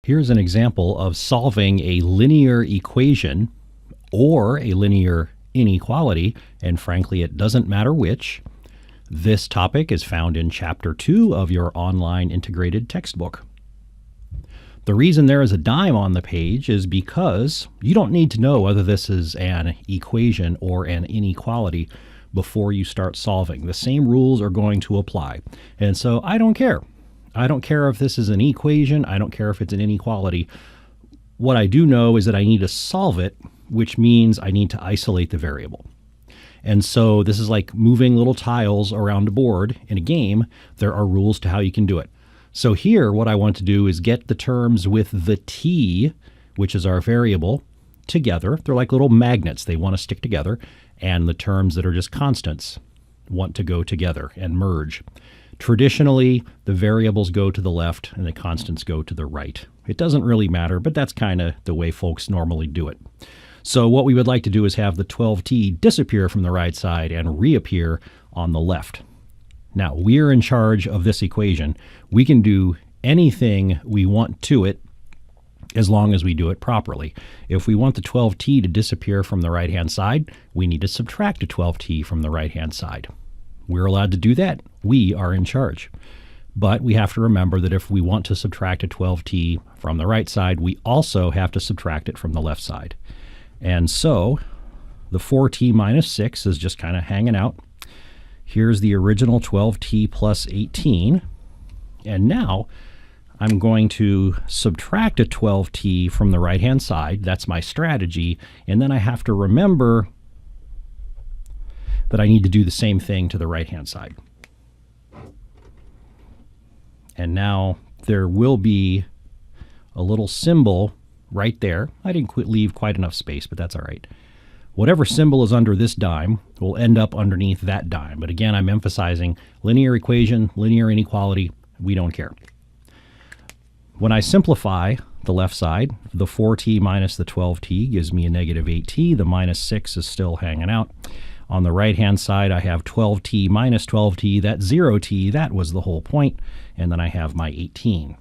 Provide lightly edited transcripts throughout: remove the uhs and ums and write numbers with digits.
Here's an example of solving a linear equation or a linear inequality, and frankly, it doesn't matter which. This topic is found in Chapter 2 of your online integrated textbook. The reason there is a dime on the page is because you don't need to know whether this is an equation or an inequality before you start solving. The same rules are going to apply. And so I don't care. I don't care if this is an equation. I don't care if it's an inequality. What I do know is that I need to solve it, which means I need to isolate the variable. And so this is like moving little tiles around a board in a game. There are rules to how you can do it. So here, what I want to do is get the terms with the t, which is our variable, together. They're like little magnets. They want to stick together. And the terms that are just constants want to go together and merge. Traditionally, the variables go to the left and the constants go to the right. It doesn't really matter, but that's kind of the way folks normally do it. So what we would like to do is have the 12t disappear from the right side and reappear on the left. Now, we're in charge of this equation. We can do anything we want to it as long as we do it properly. If we want the 12t to disappear from the right-hand side, we need to subtract a 12t from the right-hand side. We're allowed to do that. We are in charge. But we have to remember that if we want to subtract a 12t from the right side, we also have to subtract it from the left side. And so the 4t minus 6 is just kind of hanging out. Here's the original 12t plus 18. And now I'm going to subtract a 12t from the right-hand side. That's my strategy. And then I have to remember that I need to do the same thing to the right-hand side. And now there will be a little symbol right there. I didn't leave quite enough space, but that's all right. Whatever symbol is under this dime will end up underneath that dime. But again, I'm emphasizing linear equation, linear inequality. We don't care. When I simplify the left side, the 4t minus the 12t gives me a negative 8t. The minus 6 is still hanging out. On the right-hand side, I have 12t minus 12t. That's 0t. That was the whole point. And then I have my 18.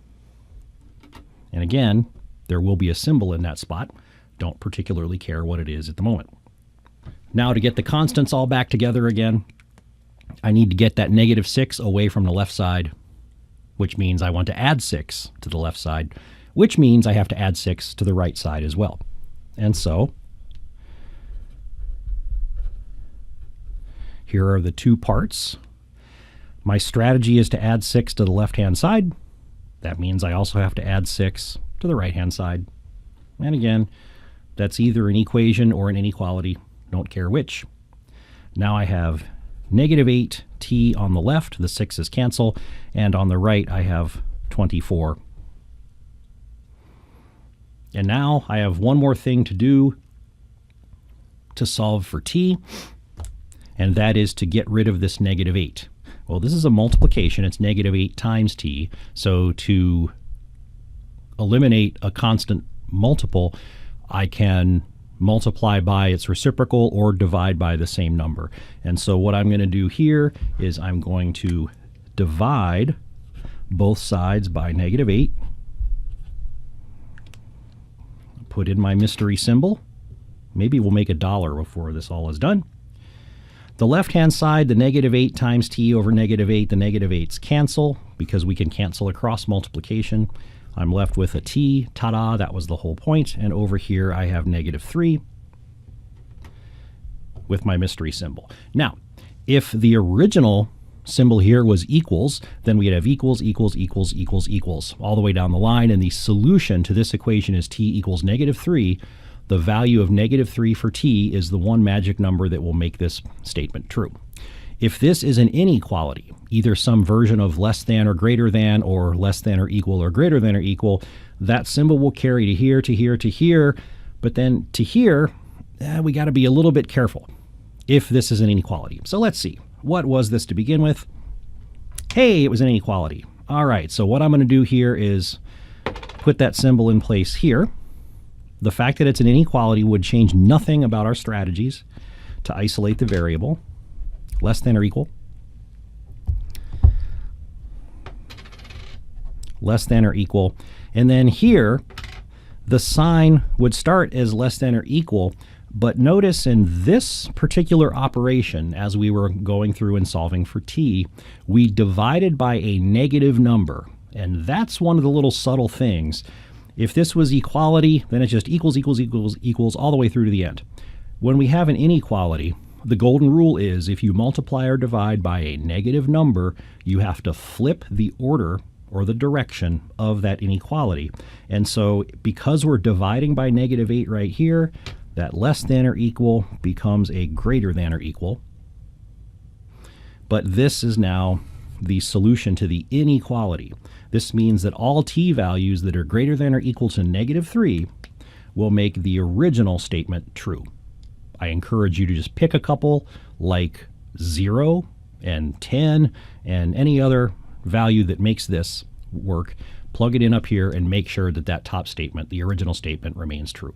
And again, there will be a symbol in that spot. Don't particularly care what it is at the moment. Now to get the constants all back together again, I need to get that negative 6 away from the left side, which means I want to add 6 to the left side, which means I have to add 6 to the right side as well. And so here are the two parts. My strategy is to add 6 to the left-hand side. That means I also have to add 6 to the right-hand side. And again, that's either an equation or an inequality. Don't care which. Now I have negative 8t on the left. The 6's cancel. And on the right, I have 24. And now I have one more thing to do to solve for t, and that is to get rid of this negative 8. Well, this is a multiplication. It's negative 8 times t. So to eliminate a constant multiple, I can multiply by its reciprocal or divide by the same number. And so what I'm going to do here is I'm going to divide both sides by negative 8. Put in my mystery symbol. Maybe we'll make $1 before this all is done. The left-hand side, the negative 8 times t over negative 8, the negative 8's cancel because we can cancel across multiplication. I'm left with a t. Ta-da, that was the whole point. And over here I have negative 3 with my mystery symbol. Now, if the original symbol here was equals, then we'd have equals, equals, equals, equals, equals, all the way down the line. And the solution to this equation is t equals negative 3. The value of negative 3 for t is the one magic number that will make this statement true. If this is an inequality, either some version of less than or greater than, or less than or equal or greater than or equal, that symbol will carry to here, to here, to here. But then to here, we got to be a little bit careful if this is an inequality. So let's see. What was this to begin with? Hey, it was an inequality. All right, so what I'm going to do here is put that symbol in place here. The fact that it's an inequality would change nothing about our strategies to isolate the variable. Less than or equal. Less than or equal. And then here, the sign would start as less than or equal, but notice in this particular operation, as we were going through and solving for t, we divided by a negative number. And that's one of the little subtle things. If this was equality, then it just equals, equals, equals, equals all the way through to the end. When we have an inequality, the golden rule is if you multiply or divide by a negative number, you have to flip the order or the direction of that inequality. And so because we're dividing by -8 right here, that less than or equal becomes a greater than or equal. But this is now the solution to the inequality. This means that all t values that are greater than or equal to -3 will make the original statement true. I encourage you to just pick a couple like 0 and 10 and any other value that makes this work, plug it in up here and make sure that that top statement, the original statement, remains true.